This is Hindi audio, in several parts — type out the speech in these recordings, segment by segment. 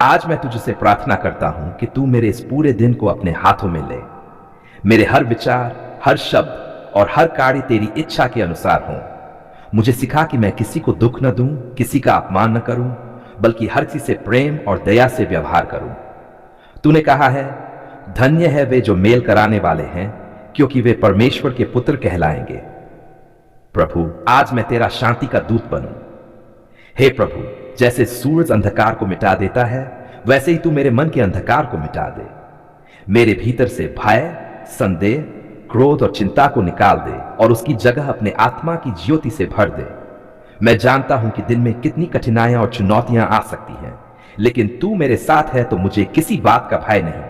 आज मैं तुझसे प्रार्थना करता हूं कि तू मेरे इस पूरे दिन को अपने हाथों में ले। मेरे हर विचार, हर शब्द और हर कार्य तेरी इच्छा के अनुसार हो। मुझे सिखा कि मैं किसी को दुख न दूं, किसी का अपमान न करूं, बल्कि हर किसी से प्रेम और दया से व्यवहार करूं। तूने कहा है, धन्य है वे जो मेल कराने वाले हैं, क्योंकि वे परमेश्वर के पुत्र कहलाएंगे। प्रभु, आज मैं तेरा शांति का दूत बनूं। हे प्रभु, जैसे सूरज अंधकार को मिटा देता है, वैसे ही तू मेरे मन के अंधकार को मिटा दे। मेरे भीतर से भय, संदेह, क्रोध और चिंता को निकाल दे और उसकी जगह अपने आत्मा की ज्योति से भर दे। मैं जानता हूं कि दिन में कितनी कठिनाइयां और चुनौतियां आ सकती हैं, लेकिन तू मेरे साथ है तो मुझे किसी बात का भय नहीं।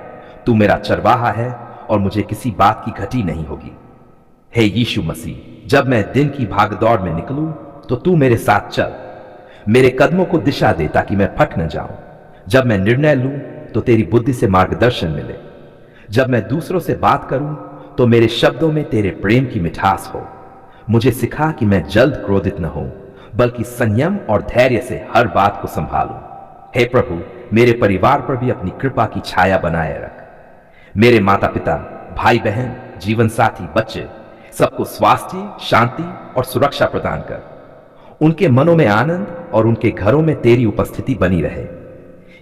तू मेरा चरवाहा है और मुझे किसी बात की घटी नहीं होगी। हे यीशु मसीह, जब मैं दिन की भागदौड़ में निकलूं तो तू मेरे साथ चल। मेरे कदमों को दिशा दे ताकि मैं फट न जाऊं। जब मैं निर्णय लूं तो तेरी बुद्धि से मार्गदर्शन मिले। जब मैं दूसरों से बात करूं तो मेरे शब्दों में तेरे प्रेम की मिठास हो। मुझे सिखा कि मैं जल्द क्रोधित न हो, बल्कि संयम और धैर्य से हर बात को संभालूं। हे प्रभु, मेरे परिवार पर भी अपनी कृपा की छाया बनाए रख। मेरे माता पिता, भाई बहन, जीवन साथी, बच्चे, सबको स्वास्थ्य, शांति और सुरक्षा प्रदान कर। उनके मनों में आनंद और उनके घरों में तेरी उपस्थिति बनी रहे।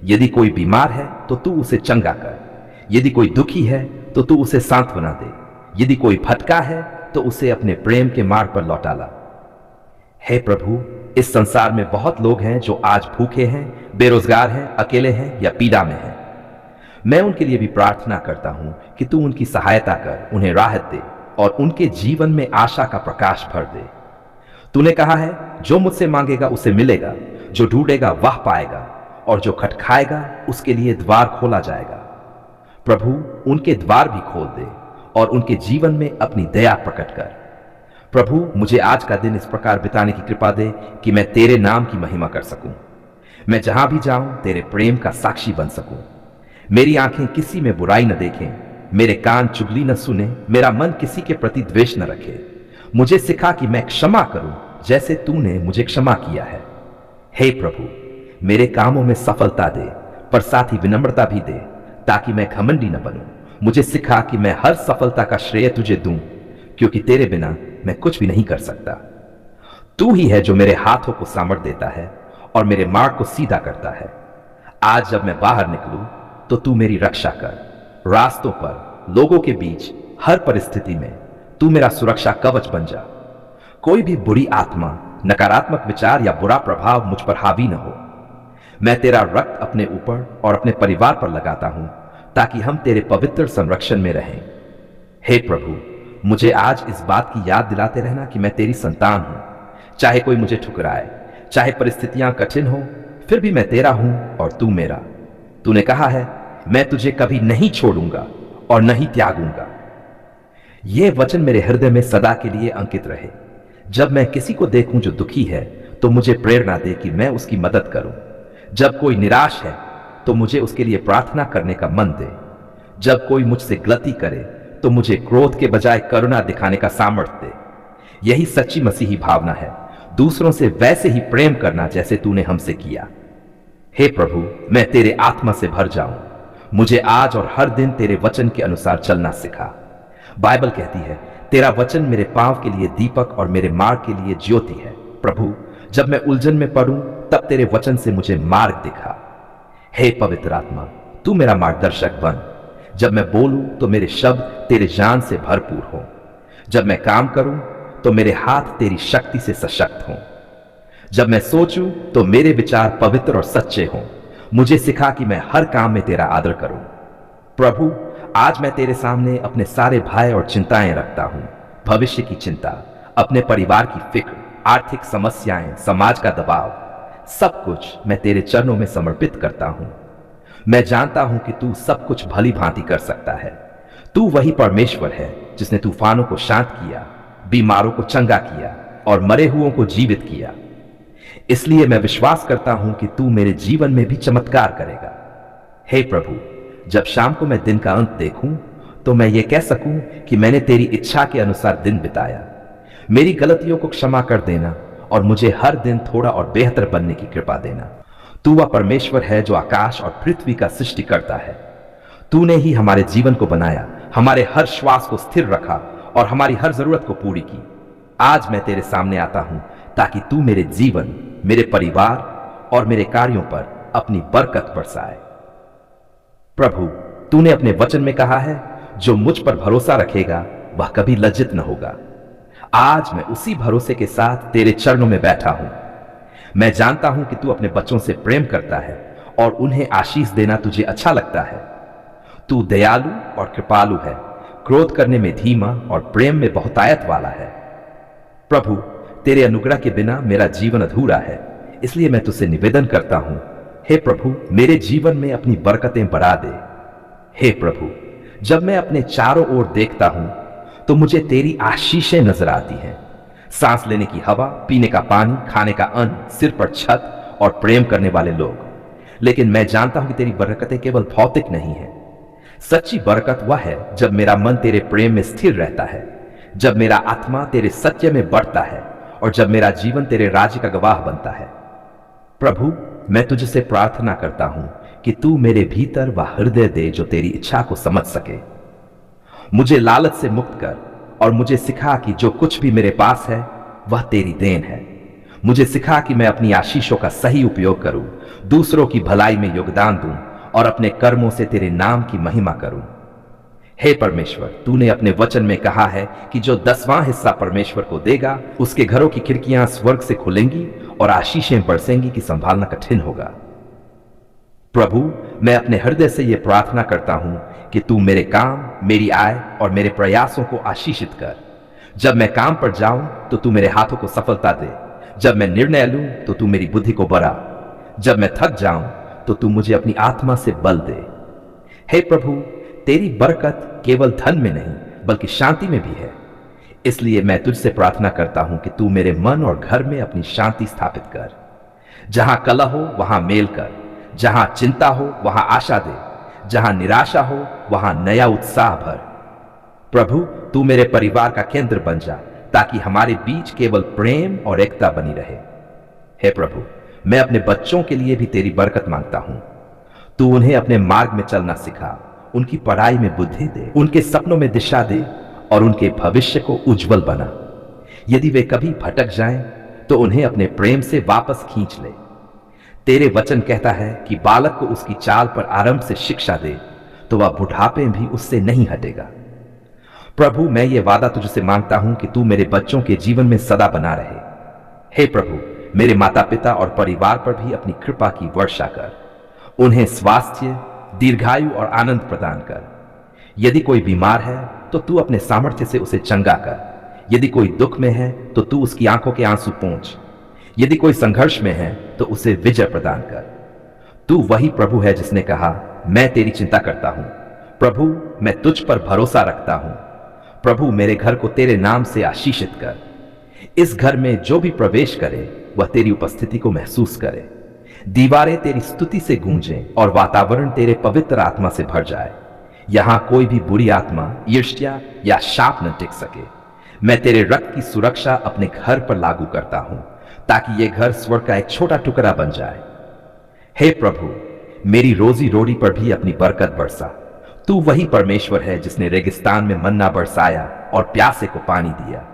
यदि कोई बीमार है तो तू उसे चंगा कर। यदि कोई दुखी है तो तू उसे सांत्वना दे। यदि कोई भटका है तो उसे अपने प्रेम के मार्ग पर लौटा ला। हे प्रभु, इस संसार में बहुत लोग हैं जो आज भूखे हैं, बेरोजगार हैं, अकेले हैं या पीड़ा में हैं। मैं उनके लिए भी प्रार्थना करता हूं कि तू उनकी सहायता कर, उन्हें राहत दे और उनके जीवन में आशा का प्रकाश भर दे। तूने कहा है, जो मुझसे मांगेगा उसे मिलेगा, जो ढूंढेगा वह पाएगा और जो खटखाएगा उसके लिए द्वार खोला जाएगा। प्रभु, उनके द्वार भी खोल दे और उनके जीवन में अपनी दया प्रकट कर। प्रभु, मुझे आज का दिन इस प्रकार बिताने की कृपा दे कि मैं तेरे नाम की महिमा कर सकूं। मैं जहां भी जाऊं तेरे प्रेम का साक्षी बन सकूं। मेरी आंखें किसी में बुराई न देखें, मेरे कान चुगली न सुने, मेरा मन किसी के प्रति द्वेष न रखे। मुझे सिखा कि मैं क्षमा करूं जैसे तूने मुझे क्षमा किया है। हे प्रभु, मेरे कामों में सफलता दे, पर साथ ही विनम्रता भी दे, ताकि मैं घमंडी न बनूं। मुझे सिखा कि मैं हर सफलता का श्रेय तुझे दूं, क्योंकि तेरे बिना मैं कुछ भी नहीं कर सकता। तू ही है जो मेरे हाथों को सामर्थ देता है और मेरे मार्ग को सीधा करता है। आज जब मैं बाहर निकलूं तो तू मेरी रक्षा कर। रास्तों पर, लोगों के बीच, हर परिस्थिति में तू मेरा सुरक्षा कवच बन जा। कोई भी बुरी आत्मा, नकारात्मक विचार या बुरा प्रभाव मुझ पर हावी न हो। मैं तेरा रक्त अपने ऊपर और अपने परिवार पर लगाता हूं, ताकि हम तेरे पवित्र संरक्षण में रहें। हे प्रभु, मुझे आज इस बात की याद दिलाते रहना कि मैं तेरी संतान हूं। चाहे कोई मुझे ठुकराए, चाहे परिस्थितियां कठिन हो, फिर भी मैं तेरा हूं और तू मेरा। तूने कहा है, मैं तुझे कभी नहीं छोड़ूंगा और नहीं त्यागूंगा। यह वचन मेरे हृदय में सदा के लिए अंकित रहे। जब मैं किसी को देखूं जो दुखी है तो मुझे प्रेरणा दे कि मैं उसकी मदद करूं। जब कोई निराश है तो मुझे उसके लिए प्रार्थना करने का मन दे। जब कोई मुझसे गलती करे तो मुझे क्रोध के बजाय करुणा दिखाने का सामर्थ्य दे। यही सच्ची मसीही भावना है, दूसरों से वैसे ही प्रेम करना जैसे तूने हमसे किया। हे प्रभु, मैं तेरे आत्मा से भर जाऊं। मुझे आज और हर दिन तेरे वचन के अनुसार चलना सिखा। बाइबल कहती है, तेरा वचन मेरे पांव के लिए दीपक और मेरे मार्ग के लिए ज्योति है। प्रभु, जब मैं उलझन में पड़ूं तब तेरे वचन से मुझे मार्ग दिखा। हे पवित्र आत्मा, तू मेरा मार्गदर्शक बन। जब मैं बोलूं तो मेरे शब्द तेरे ज्ञान से भरपूर हो। जब मैं काम करूं तो मेरे हाथ तेरी शक्ति से सशक्त हों। जब मैं सोचूं तो मेरे विचार पवित्र और सच्चे हों। मुझे सिखा कि मैं हर काम में तेरा आदर करूं। प्रभु, आज मैं तेरे सामने अपने सारे भय और चिंताएं रखता हूं। भविष्य की चिंता, अपने परिवार की फिक्र, आर्थिक समस्याएं, समाज का दबाव, सब कुछ मैं तेरे चरणों में समर्पित करता हूं। मैं जानता हूं कि तू सब कुछ भली भांति कर सकता है। तू वही परमेश्वर है जिसने तूफानों को शांत किया, बीमारों को चंगा किया और मरे हुओं को जीवित किया। इसलिए मैं विश्वास करता हूं कि तू मेरे जीवन में भी चमत्कार करेगा। हे प्रभु, जब शाम को मैं दिन का अंत देखूं तो मैं ये कह सकूं कि मैंने तेरी इच्छा के अनुसार दिन बिताया। मेरी गलतियों को क्षमा कर देना और मुझे हर दिन थोड़ा और बेहतर बनने की कृपा देना। तू वह परमेश्वर है जो आकाश और पृथ्वी का सृष्टि करता है। तूने ही हमारे जीवन को बनाया, हमारे हर श्वास को स्थिर रखा और हमारी हर जरूरत को पूरी की। आज मैं तेरे सामने आता हूं ताकि तू मेरे जीवन, मेरे परिवार और मेरे कार्यों पर अपनी बरकत बरसाए। प्रभु, तूने अपने वचन में कहा है, जो मुझ पर भरोसा रखेगा वह कभी लज्जित न होगा। आज मैं उसी भरोसे के साथ तेरे चरणों में बैठा हूं। मैं जानता हूं कि तू अपने बच्चों से प्रेम करता है और उन्हें आशीष देना तुझे अच्छा लगता है। तू दयालु और कृपालु है, क्रोध करने में धीमा और प्रेम में बहुतायत वाला है। प्रभु, तेरे अनुग्रह के बिना मेरा जीवन अधूरा है, इसलिए मैं तुझसे निवेदन करता हूं, हे प्रभु, मेरे जीवन में अपनी बरकतें बढ़ा दे। हे प्रभु, जब मैं अपने चारों ओर देखता हूं तो मुझे तेरी आशीषें नजर आती हैं। सांस लेने की हवा, पीने का पानी, खाने का अन्न, सिर पर छत और प्रेम करने वाले लोग। लेकिन मैं जानता हूं कि तेरी बरकतें केवल भौतिक नहीं है। सच्ची बरकत वह है जब मेरा मन तेरे प्रेम में स्थिर रहता है, जब मेरा आत्मा तेरे सत्य में बढ़ता है और जब मेरा जीवन तेरे राज्य का गवाह बनता है। प्रभु, मैं तुझसे प्रार्थना करता हूं कि तू मेरे भीतर वह हृदय दे जो तेरी इच्छा को समझ सके। मुझे लालच से मुक्त कर और मुझे सिखा कि जो कुछ भी मेरे पास है वह तेरी देन है। मुझे सिखा कि मैं अपनी आशीषों का सही उपयोग करूं, दूसरों की भलाई में योगदान दूं और अपने कर्मों से तेरे नाम की महिमा करूं। हे परमेश्वर, तूने अपने वचन में कहा है कि जो 10वां हिस्सा परमेश्वर को देगा, उसके घरों की खिड़कियां स्वर्ग से खुलेंगी और आशीषें बरसेंगी कि संभालना कठिन होगा। प्रभु, मैं अपने हृदय से यह प्रार्थना करता हूं कि तू मेरे काम, मेरी आय और मेरे प्रयासों को आशीषित कर। जब मैं काम पर जाऊं तो तू मेरे हाथों को सफलता दे। जब मैं निर्णय लूं तो तू मेरी बुद्धि को बढ़ा। जब मैं थक जाऊं तो तू मुझे अपनी आत्मा से बल दे। हे प्रभु, तेरी बरकत केवल धन में नहीं बल्कि शांति में भी है। इसलिए मैं तुझसे प्रार्थना करता हूं कि तू मेरे मन और घर में अपनी शांति स्थापित कर। जहां कलह हो वहां मेल कर, जहां चिंता हो वहां आशा दे, जहां निराशा हो वहां नया उत्साह भर। प्रभु, तू मेरे परिवार का केंद्र बन जा ताकि हमारे बीच केवल प्रेम और एकता बनी रहे। हे प्रभु, मैं अपने बच्चों के लिए भी तेरी बरकत मांगता हूं। तू उन्हें अपने मार्ग में चलना सिखा, उनकी पढ़ाई में बुद्धि दे, उनके सपनों में दिशा दे और उनके भविष्य को उज्जवल बना। यदि वे कभी भटक जाएं तो उन्हें अपने प्रेम से वापस खींच ले। तेरे वचन कहता है कि बालक को उसकी चाल पर आरंभ से शिक्षा दे तो वह बुढ़ापे में भी उससे नहीं हटेगा। प्रभु, मैं ये वादा तुझसे मांगता हूं कि तू मेरे बच्चों के जीवन में सदा बना रहे। हे प्रभु, मेरे माता पिता और परिवार पर भी अपनी कृपा की वर्षा कर। उन्हें स्वास्थ्य, दीर्घायु और आनंद प्रदान कर। यदि कोई बीमार है तो तू अपने सामर्थ्य से उसे चंगा कर। यदि कोई दुख में है तो तू उसकी आंखों के आंसू पोंछ। यदि कोई संघर्ष में है तो उसे विजय प्रदान कर। तू वही प्रभु है जिसने कहा, मैं तेरी चिंता करता हूं। प्रभु, मैं तुझ पर भरोसा रखता हूं। प्रभु, मेरे घर को तेरे नाम से आशीषित कर। इस घर में जो भी प्रवेश करे वह तेरी उपस्थिति को महसूस करे। दीवारें तेरी स्तुति से गूंजें और वातावरण तेरे पवित्र आत्मा से भर जाए। यहां कोई भी बुरी आत्मा, ईर्ष्या या शाप न टिक सके। मैं तेरे रक्त की सुरक्षा अपने घर पर लागू करता हूं ताकि यह घर स्वर्ग का एक छोटा टुकड़ा बन जाए। हे प्रभु, मेरी रोजी रोटी पर भी अपनी बरकत बरसा। तू वही परमेश्वर है जिसने रेगिस्तान में मन्ना बरसाया और प्यासे को पानी दिया।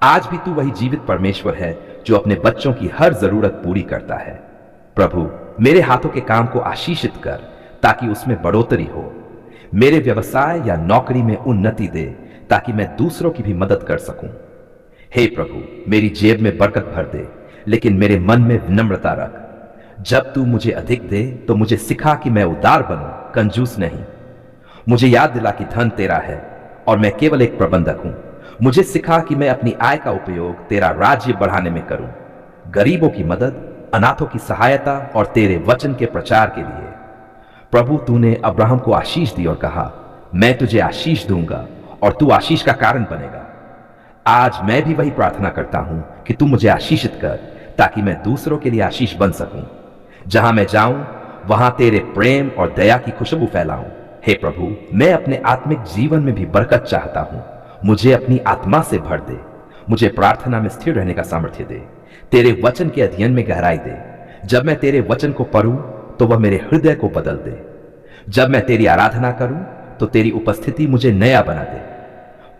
आज भी तू वही जीवित परमेश्वर है जो अपने बच्चों की हर जरूरत पूरी करता है। प्रभु, मेरे हाथों के काम को आशीषित कर ताकि उसमें बढ़ोतरी हो। मेरे व्यवसाय या नौकरी में उन्नति दे ताकि मैं दूसरों की भी मदद कर सकूं। हे प्रभु, मेरी जेब में बरकत भर दे, लेकिन मेरे मन में विनम्रता रख। जब तू मुझे अधिक दे तो मुझे सिखा कि मैं उदार बनूं, कंजूस नहीं। मुझे याद दिला कि धन तेरा है और मैं केवल एक प्रबंधक हूं। मुझे सिखा कि मैं अपनी आय का उपयोग तेरा राज्य बढ़ाने में करूं, गरीबों की मदद, अनाथों की सहायता और तेरे वचन के प्रचार के लिए। प्रभु, तूने अब्राहम को आशीष दी और कहा, मैं तुझे आशीष दूंगा और तू आशीष का कारण बनेगा। आज मैं भी वही प्रार्थना करता हूं कि तू मुझे आशीषित कर ताकि मैं दूसरों के लिए आशीष बन सकूं। जहां मैं जाऊं वहां तेरे प्रेम और दया की खुशबू फैलाऊं। हे प्रभु, मैं अपने आत्मिक जीवन में भी बरकत चाहता हूं। मुझे अपनी आत्मा से भर दे। मुझे प्रार्थना में स्थिर रहने का सामर्थ्य दे। तेरे वचन के अध्ययन में गहराई दे। जब मैं तेरे वचन को पढ़ूं तो वह मेरे हृदय को बदल दे। जब मैं तेरी आराधना करूं तो तेरी उपस्थिति मुझे नया बना दे।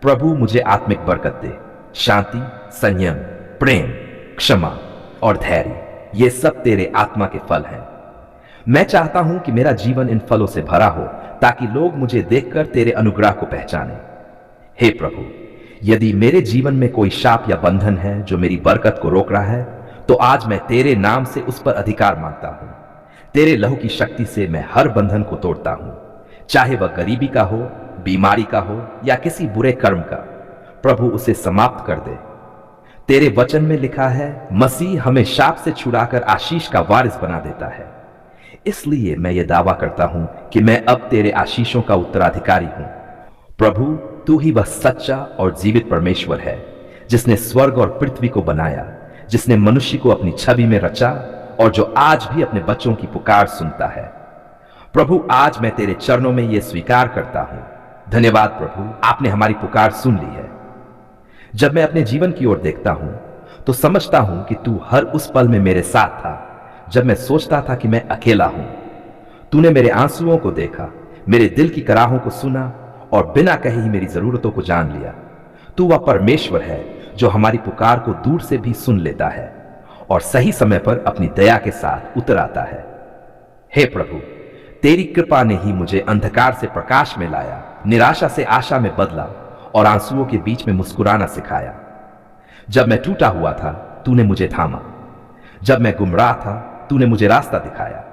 प्रभु मुझे आत्मिक बरकत दे, शांति, संयम, प्रेम, क्षमा और धैर्य, ये सब तेरे आत्मा के फल हैं। मैं चाहता हूं कि मेरा जीवन इन फलों से भरा हो ताकि लोग मुझे देखकर तेरे अनुग्रह को पहचाने। हे प्रभु, यदि मेरे जीवन में कोई शाप या बंधन है जो मेरी बरकत को रोक रहा है, तो आज मैं तेरे नाम से उस पर अधिकार मांगता हूं। तेरे लहू की शक्ति से मैं हर बंधन को तोड़ता हूं, चाहे वह गरीबी का हो, बीमारी का हो या किसी बुरे कर्म का। प्रभु उसे समाप्त कर दे। तेरे वचन में लिखा है, मसीह हमें शाप से छुड़ाकर आशीष का वारिस बना देता है। इसलिए मैं यह दावा करता हूं कि मैं अब तेरे आशीषों का उत्तराधिकारी हूं। प्रभु, तू ही वह सच्चा और जीवित परमेश्वर है जिसने स्वर्ग और पृथ्वी को बनाया, जिसने मनुष्य को अपनी छवि में रचा और जो आज भी अपने बच्चों की पुकार सुनता है। प्रभु, आज मैं तेरे चरणों में यह स्वीकार करता हूं। धन्यवाद प्रभु, आपने हमारी पुकार सुन ली है। जब मैं अपने जीवन की ओर देखता हूं तो समझता हूं कि तू हर उस पल में मेरे साथ था जब मैं सोचता था कि मैं अकेला हूं। तूने मेरे आंसुओं को देखा, मेरे दिल की कराहों को सुना और बिना कहे ही मेरी जरूरतों को जान लिया। तू वह परमेश्वर है जो हमारी पुकार को दूर से भी सुन लेता है और सही समय पर अपनी दया के साथ उतर आता है। हे प्रभु, तेरी कृपा ने ही मुझे अंधकार से प्रकाश में लाया, निराशा से आशा में बदला और आंसुओं के बीच में मुस्कुराना सिखाया। जब मैं टूटा हुआ था, तूने मुझे थामा। जब मैं गुमराह था, तूने मुझे रास्ता दिखाया।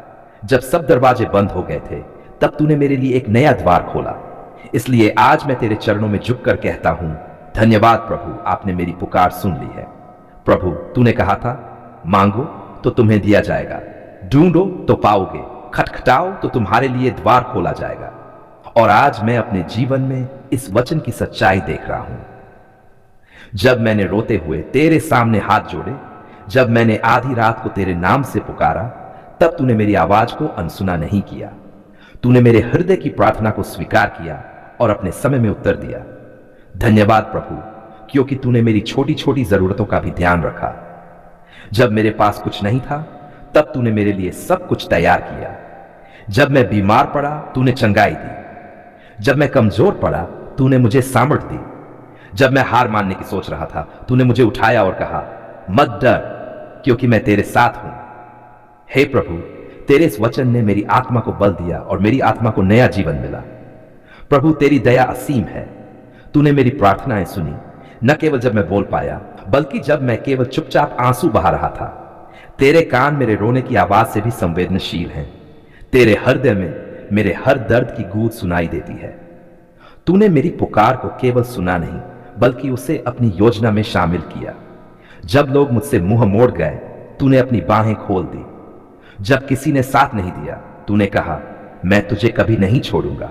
जब सब दरवाजे बंद हो गए थे, तब तूने मेरे लिए एक नया द्वार खोला। इसलिए आज मैं तेरे चरणों में झुककर कहता हूं, धन्यवाद प्रभु, आपने मेरी पुकार सुन ली है। प्रभु, तूने कहा था, मांगो तो तुम्हें दिया जाएगा, ढूंढो तो पाओगे, खटखटाओ तो तुम्हारे लिए द्वार खोला जाएगा। और आज मैं अपने जीवन में इस वचन की सच्चाई देख रहा हूं। जब मैंने रोते हुए तेरे सामने हाथ जोड़े, जब मैंने आधी रात को तेरे नाम से पुकारा, तब तूने मेरी आवाज को अनसुना नहीं किया। तूने मेरे हृदय की प्रार्थना को स्वीकार किया और अपने समय में उत्तर दिया। धन्यवाद प्रभु, क्योंकि तूने मेरी छोटी छोटी जरूरतों का भी ध्यान रखा। जब मेरे पास कुछ नहीं था, तब तूने मेरे लिए सब कुछ तैयार किया। जब मैं बीमार पड़ा, तूने चंगाई दी। जब मैं कमजोर पड़ा, तूने मुझे सामर्थ दी। जब मैं हार मानने की सोच रहा था, तूने मुझे उठाया और कहा, मत डर, क्योंकि मैं तेरे साथ हूं। हे प्रभु, तेरे इस वचन ने मेरी आत्मा को बल दिया और मेरी आत्मा को नया जीवन मिला। प्रभु, तेरी दया असीम है। तूने मेरी प्रार्थनाएं सुनी, न केवल जब मैं बोल पाया, बल्कि जब मैं केवल चुपचाप आंसू बहा रहा था। तेरे कान मेरे रोने की आवाज से भी संवेदनशील हैं। तेरे हृदय में मेरे हर दर्द की गूंज सुनाई देती है। तूने मेरी पुकार को केवल सुना नहीं, बल्कि उसे अपनी योजना में शामिल किया। जब लोग मुझसे मुंह मोड़ गए, तूने अपनी बाहें खोल दी। जब किसी ने साथ नहीं दिया, तूने कहा, मैं तुझे कभी नहीं छोड़ूंगा।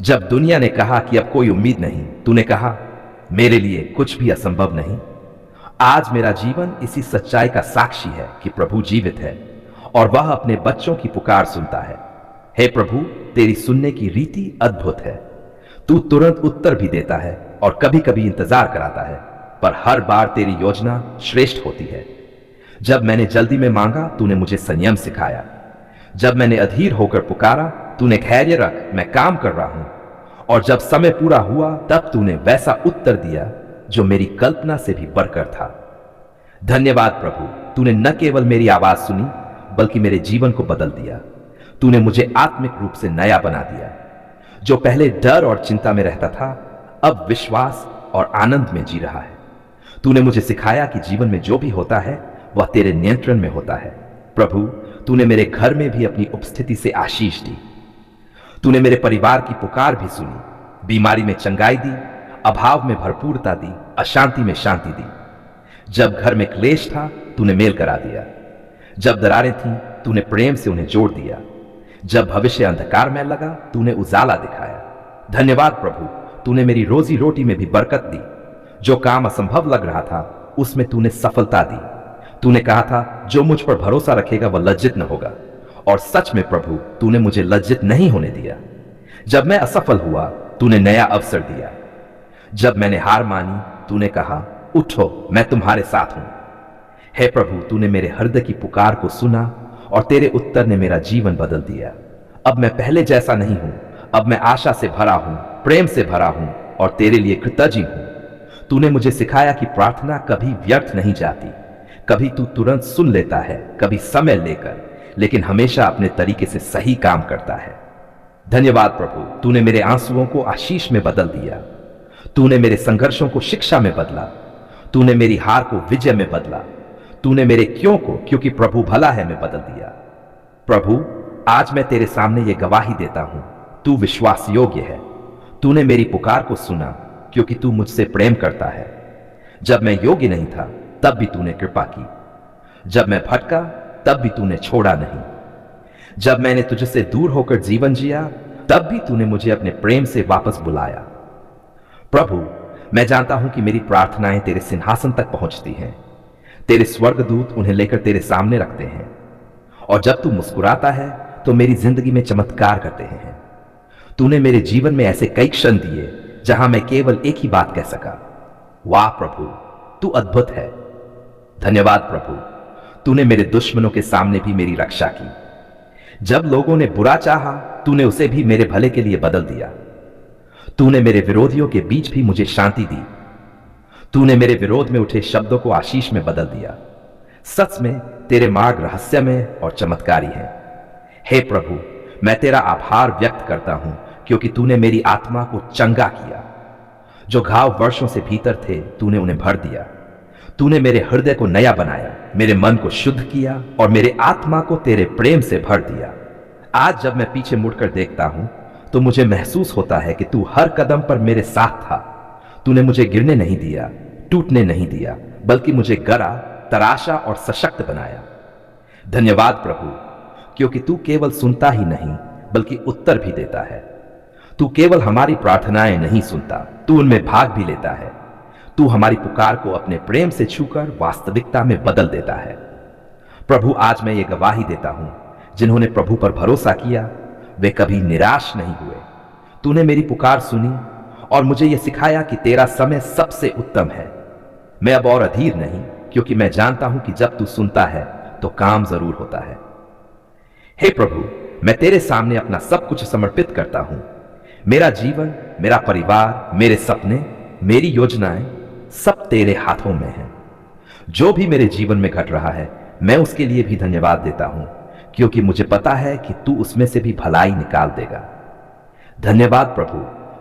जब दुनिया ने कहा कि अब कोई उम्मीद नहीं, तूने कहा, मेरे लिए कुछ भी असंभव नहीं। आज मेरा जीवन इसी सच्चाई का साक्षी है कि प्रभु जीवित है और वह अपने बच्चों की पुकार सुनता है। हे प्रभु, तेरी सुनने की रीति अद्भुत है। तू तुरंत उत्तर भी देता है और कभी कभी इंतजार कराता है, पर हर बार तेरी योजना श्रेष्ठ होती है। जब मैंने जल्दी में मांगा, तूने मुझे संयम सिखाया। जब मैंने अधीर होकर पुकारा, तूने धैर्य रख, मैं काम कर रहा हूं। और जब समय पूरा हुआ, तब तूने वैसा उत्तर दिया जो मेरी कल्पना से भी बढ़कर था। धन्यवाद प्रभु, तूने न केवल मेरी आवाज सुनी, बल्कि मेरे जीवन को बदल दिया। तूने मुझे आत्मिक रूप से नया बना दिया। जो पहले डर और चिंता में रहता था, अब विश्वास और आनंद में जी रहा है। तूने मुझे सिखाया कि जीवन में जो भी होता है, वह तेरे नियंत्रण में होता है। प्रभु, तूने मेरे घर में भी अपनी उपस्थिति से आशीष दी। तूने मेरे परिवार की पुकार भी सुनी, बीमारी में चंगाई दी, अभाव में भरपूरता दी, अशांति में शांति दी। जब घर में क्लेश था, तूने मेल करा दिया। जब दरारें थीं, तूने प्रेम से उन्हें जोड़ दिया। जब भविष्य अंधकार में लगा, तूने उजाला दिखाया। धन्यवाद प्रभु, तूने मेरी रोजी रोटी में भी बरकत दी। जो काम असंभव लग रहा था, उसमें तूने सफलता दी। तूने कहा था, जो मुझ पर भरोसा रखेगा वह लज्जित न होगा। और सच में प्रभु, तूने मुझे लज्जित नहीं होने दिया। जब मैं असफल हुआ, तूने नया अवसर दिया। जब मैंने हार मानी, तूने कहा, उठो, मैं तुम्हारे साथ हूं। हे प्रभु, तूने मेरे हृदय की पुकार को सुना और तेरे उत्तर ने मेरा जीवन बदल दिया। अब मैं पहले जैसा नहीं हूं, अब मैं आशा से भरा हूं, प्रेम से भरा हूं और तेरे लिए कृतज्ञ हूं। तूने मुझे सिखाया कि प्रार्थना कभी व्यर्थ नहीं जाती। कभी तू तुरंत सुन लेता है, कभी समय लेकर, लेकिन हमेशा अपने तरीके से सही काम करता है। धन्यवाद प्रभु, तूने मेरे आंसुओं को आशीष में बदल दिया। तूने मेरे संघर्षों को शिक्षा में बदला। तूने मेरी हार को विजय में बदला। तूने मेरे क्यों को क्योंकि प्रभु भला है में बदल दिया। प्रभु, आज मैं तेरे सामने ये गवाही देता हूं, तू विश्वास योग्य है। तूने मेरी पुकार को सुना क्योंकि तू मुझसे प्रेम करता है। जब मैं योग्य नहीं था तब भी तूने कृपा की। जब मैं भटका तब भी तूने छोड़ा नहीं। जब मैंने तुझसे दूर होकर जीवन जिया तब भी तूने मुझे अपने प्रेम से वापस बुलाया। प्रभु, मैं जानता हूं कि मेरी प्रार्थनाएं तेरे सिंहासन तक पहुंचती हैं। तेरे स्वर्गदूत उन्हें लेकर तेरे सामने रखते हैं और जब तू मुस्कुराता है तो मेरी जिंदगी में चमत्कार करते हैं। तूने मेरे जीवन में ऐसे कई क्षण दिए जहां मैं केवल एक ही बात कह सका, वाह प्रभु, तू अद्भुत है। धन्यवाद प्रभु, तूने मेरे दुश्मनों के सामने भी मेरी रक्षा की। जब लोगों ने बुरा चाहा तूने उसे भी मेरे भले के लिए बदल दिया। तूने मेरे विरोधियों के बीच भी मुझे शांति दी। तूने मेरे विरोध में उठे शब्दों को आशीष में बदल दिया। सच में तेरे मार्ग रहस्यमय और चमत्कारी है। हे प्रभु, मैं तेरा आभार व्यक्त करता हूं क्योंकि तूने मेरी आत्मा को चंगा किया। जो घाव वर्षों से भीतर थे तूने उन्हें भर दिया। तूने मेरे हृदय को नया बनाया, मेरे मन को शुद्ध किया और मेरे आत्मा को तेरे प्रेम से भर दिया। आज जब मैं पीछे मुड़कर देखता हूं तो मुझे महसूस होता है कि तू हर कदम पर मेरे साथ था। तूने मुझे गिरने नहीं दिया, टूटने नहीं दिया, बल्कि मुझे गड़ा, तराशा और सशक्त बनाया। धन्यवाद प्रभु, क्योंकि तू केवल सुनता ही नहीं बल्कि उत्तर भी देता है। तू केवल हमारी प्रार्थनाएं नहीं सुनता, तू उनमें भाग भी लेता है। तू हमारी पुकार को अपने प्रेम से छूकर वास्तविकता में बदल देता है। प्रभु, आज मैं ये गवाही देता हूं, जिन्होंने प्रभु पर भरोसा किया वे कभी निराश नहीं हुए। तूने मेरी पुकार सुनी और मुझे यह सिखाया कि तेरा समय सबसे उत्तम है। मैं अब और अधीर नहीं, क्योंकि मैं जानता हूं कि जब तू सुनता है तो काम जरूर होता है। हे प्रभु, मैं तेरे सामने अपना सब कुछ समर्पित करता हूं। मेरा जीवन, मेरा परिवार, मेरे सपने, मेरी योजनाएं सब तेरे हाथों में हैं। जो भी मेरे जीवन में घट रहा है मैं उसके लिए भी धन्यवाद देता हूं, क्योंकि मुझे पता है कि तू उसमें से भी भलाई निकाल देगा। धन्यवाद प्रभु,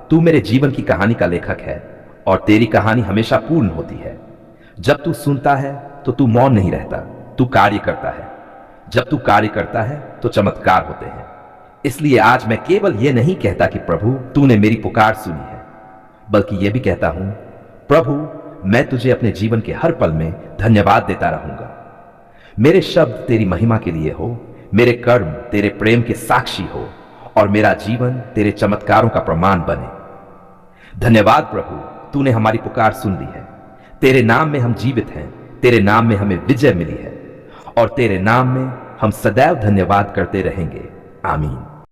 तू मेरे जीवन की कहानी का लेखक है और तेरी कहानी हमेशा पूर्ण होती है। जब तू सुनता है तो तू मौन नहीं रहता, तू कार्य करता है। जब तू कार्य करता है तो चमत्कार होते हैं। इसलिए आज मैं केवल यह नहीं कहता कि प्रभु तूने मेरी पुकार सुनी है, बल्कि यह भी कहता हूं, प्रभु मैं तुझे अपने जीवन के हर पल में धन्यवाद देता रहूंगा। मेरे शब्द तेरी महिमा के लिए हो, मेरे कर्म तेरे प्रेम के साक्षी हो और मेरा जीवन तेरे चमत्कारों का प्रमाण बने। धन्यवाद प्रभु, तूने हमारी पुकार सुन ली है। तेरे नाम में हम जीवित हैं, तेरे नाम में हमें विजय मिली है और तेरे नाम में हम सदैव धन्यवाद करते रहेंगे। आमीन।